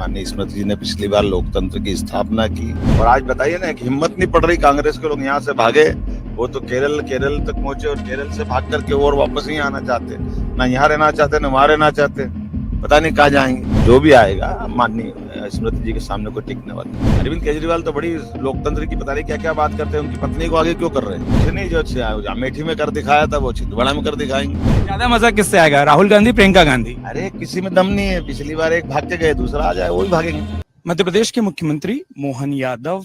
माननीय स्मृति जी ने पिछली बार लोकतंत्र की स्थापना की। और आज बताइए ना, कि हिम्मत नहीं पड़ रही कांग्रेस के लोग यहाँ से भागे। वो तो केरल तक पहुंचे और केरल से भाग करके और वापस नहीं आना चाहते, ना यहाँ रहना चाहते ना वहां रहना चाहते। पता नहीं कहाँ जाएंगे। जो भी आएगा माननीय स्मृति जी के सामने कोई टिकने वाला नहीं। अरविंद केजरीवाल तो बड़ी लोकतंत्र की पता नहीं क्या क्या बात करते हैं। उनकी पत्नी को आगे क्यों कर रहे हैं? नहीं, जो अमेठी में कर दिखाया था वो छिंदवाड़ा में कर दिखाएंगे। ज्यादा मजा किससे आएगा, राहुल गांधी प्रियंका गांधी? अरे किसी में दम नहीं है। पिछली बार एक भाग के गए, दूसरा आ जाए वो भी भागेंगे। मध्य प्रदेश के मुख्यमंत्री मोहन यादव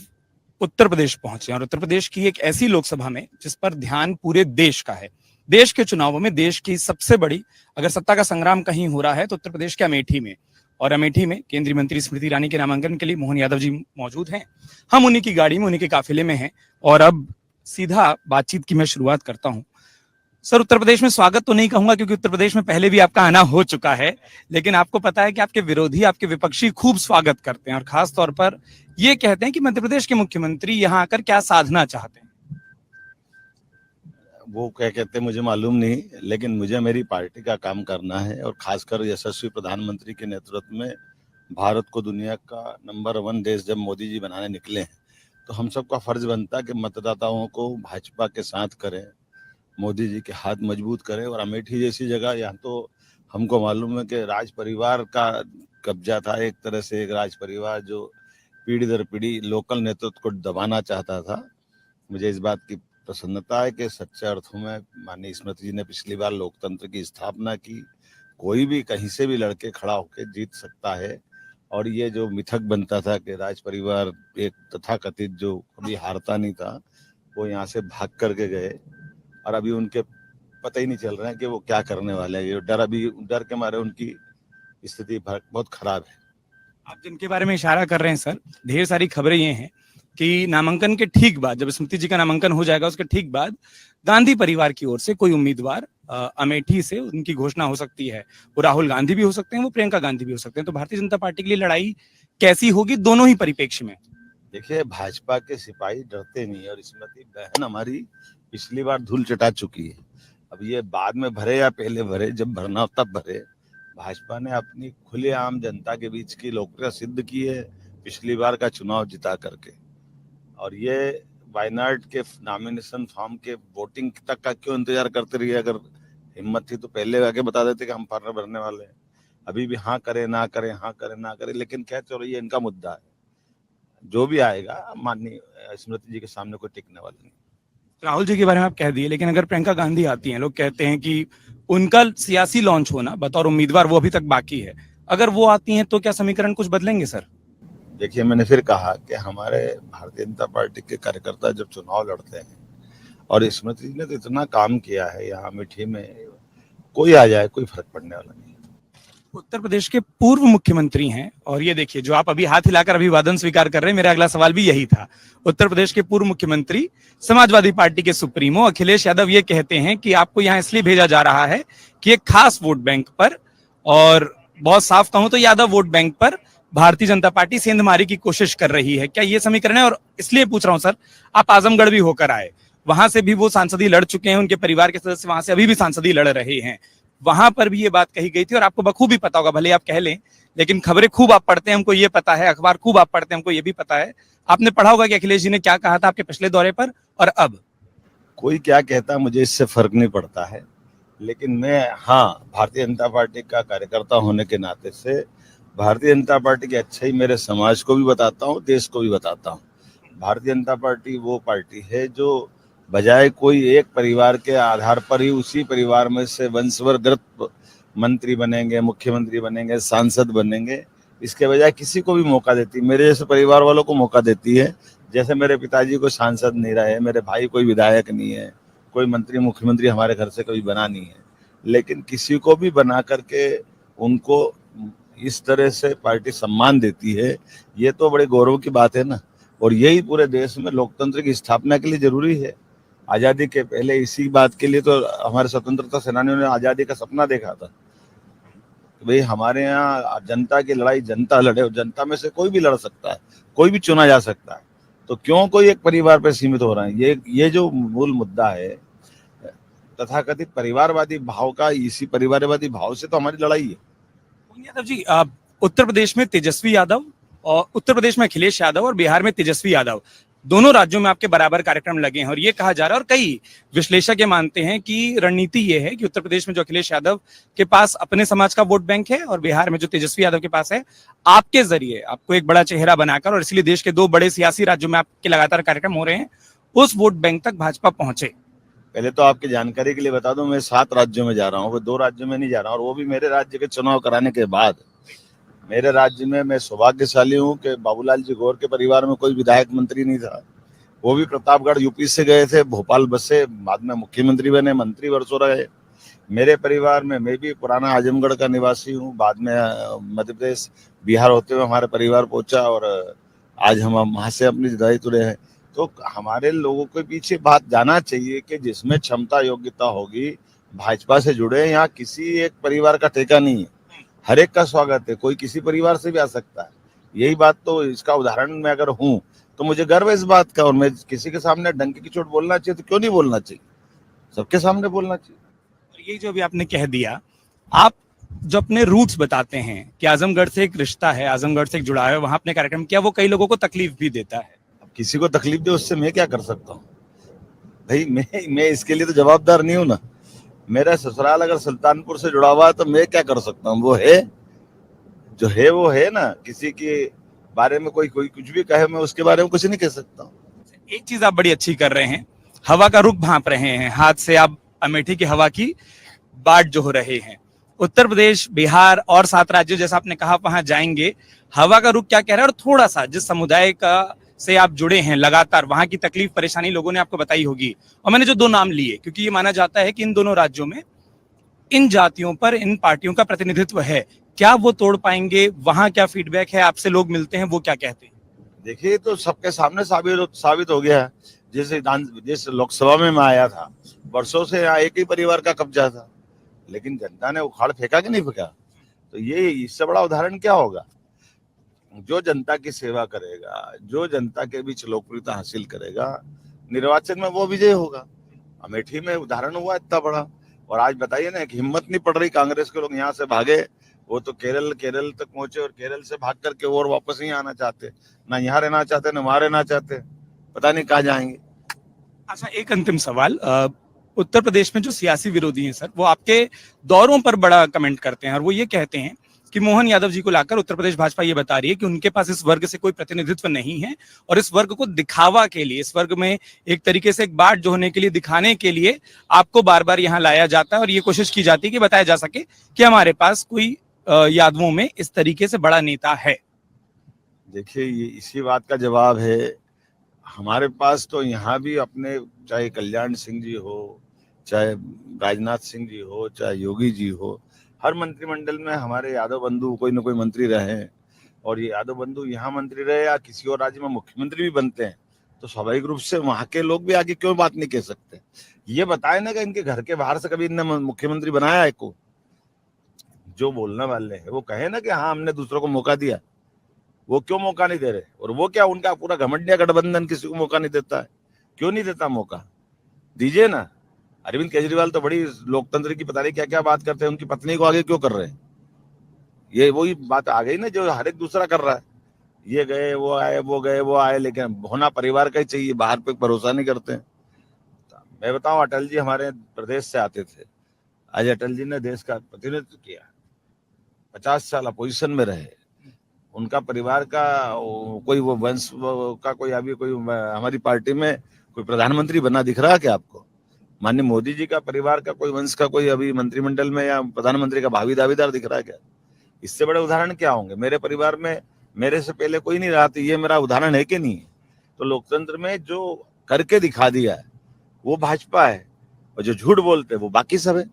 उत्तर प्रदेश पहुंचे और उत्तर प्रदेश की एक ऐसी लोकसभा में जिस पर ध्यान पूरे देश का है। देश के चुनावों में देश की सबसे बड़ी अगर सत्ता का संग्राम कहीं हो रहा है तो उत्तर प्रदेश के अमेठी में। और अमेठी में केंद्रीय मंत्री स्मृति ईरानी के नामांकन के लिए मोहन यादव जी मौजूद हैं। हम उन्हीं की गाड़ी में, उन्हीं के काफिले में हैं और अब सीधा बातचीत की मैं शुरुआत करता हूं। सर, उत्तर प्रदेश में स्वागत तो नहीं कहूंगा क्योंकि उत्तर प्रदेश में पहले भी आपका आना हो चुका है, लेकिन आपको पता है कि आपके विरोधी, आपके विपक्षी खूब स्वागत करते हैं और खास तौर पर ये कहते हैं कि मध्य प्रदेश के मुख्यमंत्री यहाँ आकर क्या साधना चाहते हैं। वो क्या कहते हैं मुझे मालूम नहीं, लेकिन मुझे मेरी पार्टी का काम करना है और खासकर यशस्वी प्रधानमंत्री के नेतृत्व में भारत को दुनिया का नंबर 1 देश जब मोदी जी बनाने निकले हैं, तो हम सबका फर्ज बनता है कि मतदाताओं को भाजपा के साथ करें, मोदी जी के हाथ मजबूत करें। और अमेठी जैसी जगह, यहाँ तो हमको मालूम है कि राज परिवार का कब्जा था, एक तरह से एक राज परिवार जो पीढ़ी दर पीढ़ी लोकल नेतृत्व को दबाना चाहता था। मुझे इस बात की प्रसन्नता है कि सच्चे अर्थों में माननीय स्मृति जी ने पिछली बार लोकतंत्र की स्थापना की। कोई भी कहीं से भी लड़के खड़ा होकर जीत सकता है। और ये जो मिथक बनता था कि राज परिवार एक तथाकथित जो कभी हारता नहीं था, वो यहाँ से भाग करके गए और अभी उनके पता ही नहीं चल रहा है कि वो क्या करने वाले हैं। ये डर के मारे उनकी स्थिति बहुत खराब है। आप जिनके बारे में इशारा कर रहे हैं सर, ढेर सारी खबरें ये हैं कि नामांकन के ठीक बाद, जब स्मृति जी का नामांकन हो जाएगा उसके ठीक बाद गांधी परिवार की ओर से कोई उम्मीदवार अमेठी से उनकी घोषणा हो सकती है। वो राहुल गांधी भी हो सकते हैं, वो प्रियंका गांधी भी हो सकते हैं। तो भारतीय जनता पार्टी के लिए लड़ाई कैसी होगी दोनों ही परिप्रेक्ष्य में? देखिए, भाजपा के सिपाही डरते नहीं है और स्मृति बहन हमारी पिछली बार धूल चटा चुकी है। अब ये बाद में भरे या पहले भरे, जब भरना हो तब भरे। भाजपा ने अपनी खुलेआम जनता के बीच की लोकप्रियता सिद्ध की है पिछली बार का चुनाव जिता करके। और ये वायनाड के नॉमिनेशन फॉर्म के वोटिंग तक का क्यों इंतजार करते रहिए? अगर हिम्मत थी तो पहले आके बता देते कि हम फॉर्म भरने वाले हैं। अभी भी हाँ करे ना करे, हाँ करे ना करे, लेकिन क्या चलो ये इनका मुद्दा है। जो भी आएगा माननीय स्मृति जी के सामने कोई टिकने वाला नहीं। राहुल जी के बारे में आप कह दिए, लेकिन अगर प्रियंका गांधी आती हैं, लोग कहते हैं कि उनका सियासी लॉन्च होना बतौर उम्मीदवार वो अभी तक बाकी है। अगर वो आती हैं तो क्या समीकरण कुछ बदलेंगे सर? देखिए, मैंने फिर कहा कि हमारे भारतीय जनता पार्टी के कार्यकर्ता जब चुनाव लड़ते हैं, और स्मृति जी ने तो इतना काम किया है यहाँ अमेठी में, कोई आ जाए कोई फर्क पड़ने वाला नहीं। उत्तर प्रदेश के पूर्व मुख्यमंत्री हैं और ये देखिए, जो आप अभी हाथ हिलाकर अभिवादन स्वीकार कर रहे हैं, मेरा अगला सवाल भी यही था। उत्तर प्रदेश के पूर्व मुख्यमंत्री, समाजवादी पार्टी के सुप्रीमो अखिलेश यादव ये कहते हैं कि आपको यहाँ इसलिए भेजा जा रहा है कि एक खास वोट बैंक पर, और बहुत साफ कहूं तो यादव वोट बैंक पर भारतीय जनता पार्टी सेंधमारी की कोशिश कर रही है। क्या ये समीकरण है? और इसलिए पूछ रहा हूं सर, आप आजमगढ़ भी होकर आए, वहां से भी वो सांसदी लड़ चुके हैं, उनके परिवार के सदस्य वहां से अभी भी सांसदी लड़ रहे हैं, वहां पर भी ये बात कही गई थी और आपको बखूबी पता होगा, भले आप कह लें, लेकिन खबरें खूब आप पढ़ते हैं, हमको ये पता है, अखबार खूब आप पढ़ते हैं, हमको ये भी पता है। आपने पढ़ा होगा कि अखिलेश जी ने क्या कहा था आपके पिछले दौरे पर और अब? कोई क्या कहता है मुझे इससे फर्क नहीं पड़ता है, लेकिन मैं हाँ भारतीय जनता पार्टी का कार्यकर्ता होने के नाते से भारतीय जनता पार्टी की अच्छाई मेरे समाज को भी बताता हूँ, देश को भी बताता हूँ। भारतीय जनता पार्टी वो पार्टी है जो बजाय कोई एक परिवार के आधार पर ही उसी परिवार में से वंशवरगत मंत्री बनेंगे, मुख्यमंत्री बनेंगे, सांसद बनेंगे, इसके बजाय किसी को भी मौका देती है। मेरे जैसे परिवार वालों को मौका देती है। जैसे मेरे पिताजी को सांसद नहीं रहे, मेरे भाई कोई विधायक नहीं है, कोई मंत्री मुख्यमंत्री हमारे घर से कभी बना नहीं है, लेकिन किसी को भी बना करके उनको इस तरह से पार्टी सम्मान देती है, ये तो बड़े गौरव की बात है ना। और यही पूरे देश में लोकतंत्र की स्थापना के लिए जरूरी है। आज़ादी के पहले इसी बात के लिए तो हमारे स्वतंत्रता सेनानियों ने आज़ादी का सपना देखा था। भाई हमारे यहाँ जनता की लड़ाई जनता लड़े, और जनता में से कोई भी लड़ सकता है, कोई भी चुना जा सकता है, तो क्यों कोई एक परिवार पर सीमित हो रहा है? ये जो मूल मुद्दा है तथाकथित परिवारवादी भाव का, इसी परिवारवादी भाव से तो हमारी लड़ाई है। यादव जी, उत्तर प्रदेश में तेजस्वी यादव और उत्तर प्रदेश में अखिलेश यादव और बिहार में तेजस्वी यादव, दोनों राज्यों में आपके बराबर कार्यक्रम लगे हैं। और ये कहा जा रहा है और कई विश्लेषक ये मानते हैं कि रणनीति ये है कि उत्तर प्रदेश में जो अखिलेश यादव के पास अपने समाज का वोट बैंक है और बिहार में जो तेजस्वी यादव के पास है, आपके जरिए आपको एक बड़ा चेहरा बनाकर, और इसलिए देश के दो बड़े सियासी राज्यों में आपके लगातार कार्यक्रम हो रहे हैं, उस वोट बैंक तक भाजपा पहुंचे। पहले तो आपकी जानकारी के लिए बता दूं, मैं 7 राज्यों में जा रहा हूँ, वो 2 राज्यों में नहीं जा रहा हूँ, और वो भी मेरे राज्य के चुनाव कराने के बाद। मेरे राज्य में मैं सौभाग्यशाली हूँ कि बाबूलाल जी गौर के परिवार में कोई विधायक मंत्री नहीं था। वो भी प्रतापगढ़ यूपी से गए थे, भोपाल बसे, बाद में मुख्यमंत्री बने, मंत्री वर्षों रहे। मेरे परिवार में मैं भी पुराना आजमगढ़ का निवासी हूँ, बाद में मध्य प्रदेश बिहार होते हुए हमारे परिवार पहुंचा, और आज हम वहां से अपनी जुदाई तुले हैं। तो हमारे लोगों के पीछे बात जाना चाहिए कि जिसमें क्षमता योग्यता होगी भाजपा से जुड़े। यहाँ किसी एक परिवार का ठेका नहीं है, हर एक का स्वागत है, कोई किसी परिवार से भी आ सकता है। यही बात तो इसका उदाहरण मैं अगर हूँ तो मुझे गर्व है इस बात का, और मैं किसी के सामने डंके की चोट बोलना चाहिए तो क्यों नहीं बोलना चाहिए, सबके सामने बोलना चाहिए। और ये जो भी आपने कह दिया, आप जो अपने रूट्स बताते हैं कि आजमगढ़ से एक रिश्ता है, आजमगढ़ से एक जुड़ाव है, वहां अपने कार्यक्रम किया, वो कई लोगों को तकलीफ भी देता है। अब किसी को तकलीफ दे उससे मैं क्या कर सकता हूँ भाई, मैं इसके लिए तो जवाबदार नहीं हूँ ना। मेरा ससुराल अगर सुल्तानपुर से जुड़ा हुआ है तो मैं क्या कर सकता हूँ, वो है जो है वो है ना। किसी के बारे में कोई कोई कुछ भी कहे, मैं उसके बारे में कुछ नहीं कह सकता हूँ। एक चीज आप बड़ी अच्छी कर रहे हैं, हवा का रुख भांप रहे हैं, हाथ से आप अमेठी की हवा की बाट जो हो रहे हैं। उत्तर प्रदेश, बिहार और 7 राज्यों जैसा आपने कहा वहां जाएंगे, हवा का रुख क्या कह रहा है, और थोड़ा सा जिस समुदाय का से आप जुड़े हैं लगातार, वहां की तकलीफ परेशानी लोगों ने आपको बताई होगी। और मैंने जो 2 नाम लिए, क्योंकि ये माना जाता है कि इन दोनों राज्यों में इन जातियों पर इन पार्टियों का प्रतिनिधित्व है, क्या वो तोड़ पाएंगे? वहां क्या फीडबैक है, आपसे लोग मिलते हैं, वो क्या कहते हैं? देखिए, तो सबके सामने साबित हो गया है। जिस लोकसभा में मैं आया था, वर्षों से यहाँ एक ही परिवार का कब्जा था, लेकिन जनता ने उखाड़ फेंका कि नहीं फेंका। तो ये इससे बड़ा उदाहरण क्या होगा। जो जनता की सेवा करेगा, जो जनता के बीच लोकप्रियता हासिल करेगा, निर्वाचन में वो विजय होगा। अमेठी में उदाहरण हुआ इतना बड़ा, और आज बताइए ना कि हिम्मत नहीं पड़ रही कांग्रेस के लोग यहाँ से भागे, वो तो केरल तक पहुंचे, और केरल से भाग करके और वापस नहीं आना चाहते, ना यहाँ रहना चाहते ना वहां रहना चाहते, पता नहीं कहाँ जाएंगे। अच्छा, एक अंतिम सवाल, उत्तर प्रदेश में जो सियासी विरोधी हैं सर, वो आपके दौरों पर बड़ा कमेंट करते हैं, और वो ये कहते हैं कि मोहन यादव जी को लाकर उत्तर प्रदेश भाजपा ये बता रही है कि उनके पास इस वर्ग से कोई प्रतिनिधित्व नहीं है, और इस वर्ग को दिखावा के लिए, इस वर्ग में एक तरीके से एक बाट जो होने के लिए, दिखाने के लिए आपको बार बार यहाँ लाया जाता है, और ये कोशिश की जाती है कि बताया जा सके कि हमारे पास कोई यादवों में इस तरीके से बड़ा नेता है। देखिए, ये इसी बात का जवाब है। हमारे पास तो यहाँ भी अपने, चाहे कल्याण सिंह जी हो, चाहे राजनाथ सिंह जी हो, चाहे योगी जी हो, हर मंत्रिमंडल में हमारे यादव बंधु कोई ना कोई मंत्री रहे, और ये यादव बंधु यहाँ मंत्री रहे या किसी और राज्य में मुख्यमंत्री भी बनते हैं, तो स्वाभाविक रूप से वहां के लोग भी आगे क्यों बात नहीं कह सकते। ये बताए ना कि इनके घर के बाहर से कभी इनने मुख्यमंत्री बनाया है को। जो बोलने वाले हैं वो कहे ना कि हाँ हमने दूसरों को मौका दिया, वो क्यों मौका नहीं दे रहे। और वो क्या, उनका पूरा घमंडिया गठबंधन किसी को मौका नहीं देता है, क्यों नहीं देता मौका, दीजिए ना। अरविंद केजरीवाल तो बड़ी लोकतंत्र की पता नहीं क्या क्या बात करते हैं, उनकी पत्नी को आगे क्यों कर रहे हैं। ये वही बात आ गई ना जो हर एक दूसरा कर रहा है, ये गए वो आए, वो गए वो आए, लेकिन होना परिवार का ही चाहिए, बाहर पे भरोसा नहीं करते हैं। मैं बताऊं, अटल जी हमारे प्रदेश से आते थे, आज अटल जी ने देश का प्रतिनिधित्व किया, 50 साल अपोजिशन में रहे, उनका परिवार का कोई वो वंश का कोई अभी कोई हमारी पार्टी में कोई प्रधानमंत्री बना दिख रहा है क्या आपको। माननीय मोदी जी का परिवार का कोई वंश का कोई अभी मंत्रिमंडल में या प्रधानमंत्री का भावी दावेदार दिख रहा है क्या। इससे बड़े उदाहरण क्या होंगे। मेरे परिवार में मेरे से पहले कोई नहीं रहा, तो ये मेरा उदाहरण है कि नहीं है। तो लोकतंत्र में जो करके दिखा दिया है वो भाजपा है, और जो झूठ बोलते हैं वो बाकी सब है।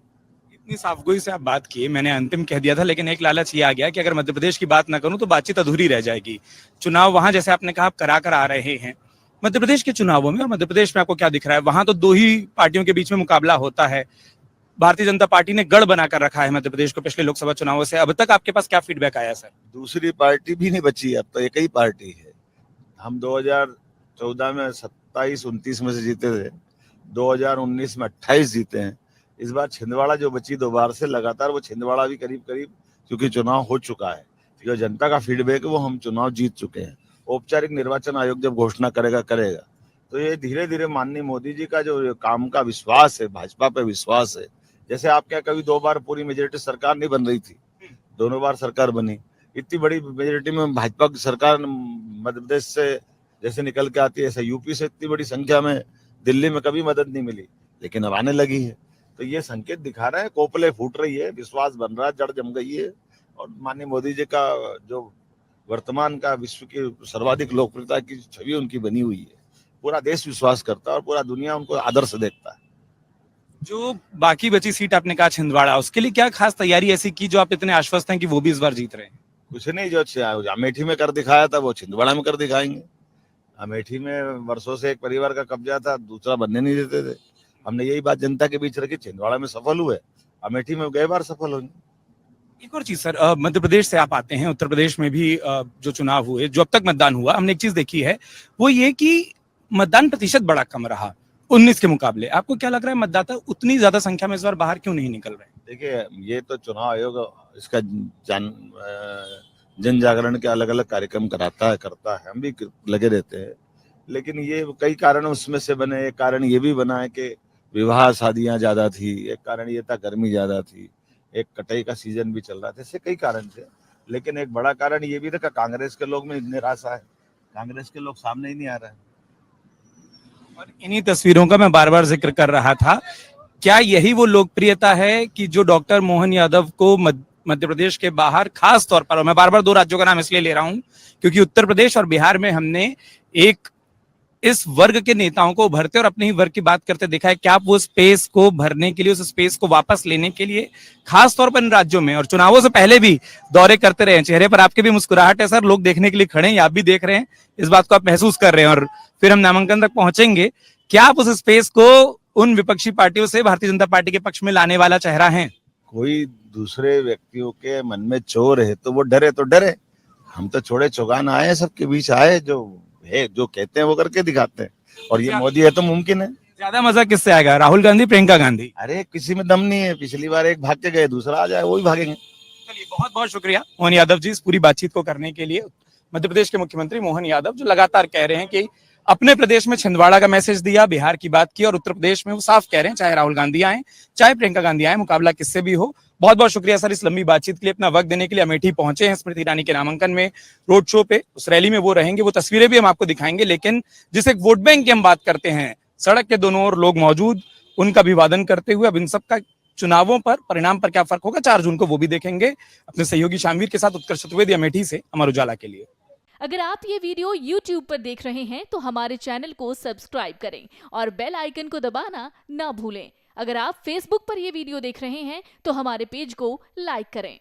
इतनी साफगोई से आप बात किए, मैंने अंतिम कह दिया था, लेकिन एक लालच ये आ गया कि अगर मध्य प्रदेश की बात ना करूं तो बातचीत अधूरी रह जाएगी। चुनाव वहां, जैसे आपने कहा, आप करा कर आ रहे हैं, मध्य प्रदेश के चुनावों में, और मध्य प्रदेश में आपको क्या दिख रहा है? वहां तो 2 ही पार्टियों के बीच में मुकाबला होता है। भारतीय जनता पार्टी ने गढ़ बनाकर रखा है मध्य प्रदेश को पिछले लोकसभा चुनावों से। अब तक आपके पास क्या फीडबैक आया सर? दूसरी पार्टी भी नहीं बची, अब तो एक ही पार्टी है। हम 2014 में 27-29 में से जीते थे, 2019 में 28 जीते हैं। इस बार छिंदवाड़ा जो बची 2 बार से लगातार, वो छिंदवाड़ा भी करीब करीब, क्योंकि चुनाव हो चुका है, जो जनता का फीडबैक है वो हम चुनाव जीत चुके हैं। औपचारिक निर्वाचन आयोग जब घोषणा करेगा तो ये धीरे धीरे माननीय मोदी जी का जो काम का विश्वास है, भाजपा पे विश्वास है। जैसे आप क्या कभी 2 बार पूरी मेजोरिटी सरकार नहीं बन रही थी, दोनों बार सरकार बनी। इतनी बड़ी मेजोरिटी में भाजपा की सरकार मध्य प्रदेश से जैसे निकल के आती है, ऐसे यूपी से इतनी बड़ी संख्या में दिल्ली में कभी मदद नहीं मिली, लेकिन अब आने लगी है। तो ये संकेत दिखा रहा है, कोपले फूट रही है, विश्वास बन रहा है, जड़ जम गई है। और माननीय मोदी जी का जो वर्तमान का विश्व की सर्वाधिक लोकप्रियता की छवि उनकी बनी हुई है, पूरा देश विश्वास करता है और पूरा दुनिया उनको आदर से देखता है। जो बाकी बची सीट आपने कहा छिंदवाड़ा, उसके लिए क्या खास तैयारी ऐसी की जो आप इतने आश्वस्त हैं कि वो भी इस बार जीत रहे हैं? कुछ नहीं, जो अमेठी में कर दिखाया था वो छिंदवाड़ा में कर दिखाएंगे। अमेठी में वर्षों से एक परिवार का कब्जा था, दूसरा बनने नहीं देते थे। हमने यही बात जनता के बीच रखी, छिंदवाड़ा में सफल हुए, अमेठी में गए बार सफल होंगे। एक और चीज सर, मध्य प्रदेश से आप आते हैं, उत्तर प्रदेश में भी जो चुनाव हुए, जो अब तक मतदान हुआ, हमने एक चीज देखी है, वो ये कि मतदान प्रतिशत बड़ा कम रहा 19 के मुकाबले। आपको क्या लग रहा है मतदाता उतनी ज्यादा संख्या में इस बार बाहर क्यों नहीं निकल रहे? देखिए, ये तो चुनाव आयोग इसका जन जागरण के अलग अलग कार्यक्रम करता है, हम भी लगे रहते हैं। लेकिन ये कई कारण उसमें से बने। एक कारण ये भी बना है कि विवाह शादियां ज्यादा थी, एक कारण ये था गर्मी ज्यादा थी, एक कटाई का सीजन भी चल रहा था, ऐसे कई कारण थे। लेकिन एक बड़ा कारण ये भी था कि कांग्रेस के लोग में निराशा है, कांग्रेस के लोग सामने ही नहीं आ रहे हैं। और इन्हीं तस्वीरों का मैं बार बार जिक्र कर रहा था। क्या यही वो लोकप्रियता है कि जो डॉक्टर मोहन यादव को मध्य प्रदेश के बाहर, खास तौर पर, मैं बार बार 2 राज्यों का नाम इसलिए ले रहा हूं क्योंकि उत्तर प्रदेश और बिहार में हमने एक इस वर्ग के नेताओं को उभरते और अपने ही वर्ग की बात करते देखा है। क्या आप वो स्पेस को भरने के लिए, उस स्पेस को वापस लेने के लिए, खास तौर पर इन राज्यों में और चुनावों से पहले भी दौरे करते रहे? चेहरे पर आपके भी मुस्कुराहट है सर, लोग देखने के लिए खड़े हैं, आप भी देख रहे हैं, इस बात को आप महसूस कर रहे हैं। और फिर हम नामांकन तक पहुंचेंगे। क्या आप उस स्पेस को उन विपक्षी पार्टियों से भारतीय जनता पार्टी के पक्ष में लाने वाला चेहरा है? कोई दूसरे व्यक्तियों के मन में चोर है तो वो डरे तो डरे, हम तो छोड़े चौगान आए, सबके बीच आए, जो है जो कहते हैं वो करके दिखाते हैं। और ये मोदी है तो मुमकिन है। ज्यादा मजा किससे आएगा, राहुल गांधी, प्रियंका गांधी? अरे किसी में दम नहीं है, पिछली बार एक भाग के गए, दूसरा आ जाए वो भी भागेंगे। चलिए, बहुत बहुत शुक्रिया मोहन यादव जी इस पूरी बातचीत को करने के लिए। मध्य प्रदेश के मुख्यमंत्री मोहन यादव जो लगातार कह रहे हैं कि अपने प्रदेश में छिंदवाड़ा का मैसेज दिया, बिहार की बात की, और उत्तर प्रदेश में वो साफ कह रहे हैं चाहे राहुल गांधी आए, चाहे प्रियंका गांधी आए, मुकाबला किससे भी हो। बहुत बहुत शुक्रिया सर इस लंबी बातचीत के लिए, अपना वक्त देने के लिए। अमेठी पहुंचे हैं स्मृति ईरानी के नामांकन में, रोड शो पे, उस रैली में वो रहेंगे, वो तस्वीरें भी हम आपको दिखाएंगे। लेकिन जिस एक वोट बैंक की हम बात करते हैं, सड़क के दोनों ओर लोग मौजूद, उनका अभिवादन करते हुए, अब इन सबका चुनावों पर, परिणाम पर क्या फर्क होगा 4 जून को, वो भी देखेंगे। अपने सहयोगी शामवीर के साथ उत्कर्ष चतुर्वेदी, अमेठी से, अमर उजाला के लिए। अगर आप ये वीडियो YouTube पर देख रहे हैं तो हमारे चैनल को सब्सक्राइब करें और बेल आइकन को दबाना ना भूलें। अगर आप Facebook पर ये वीडियो देख रहे हैं तो हमारे पेज को लाइक करें।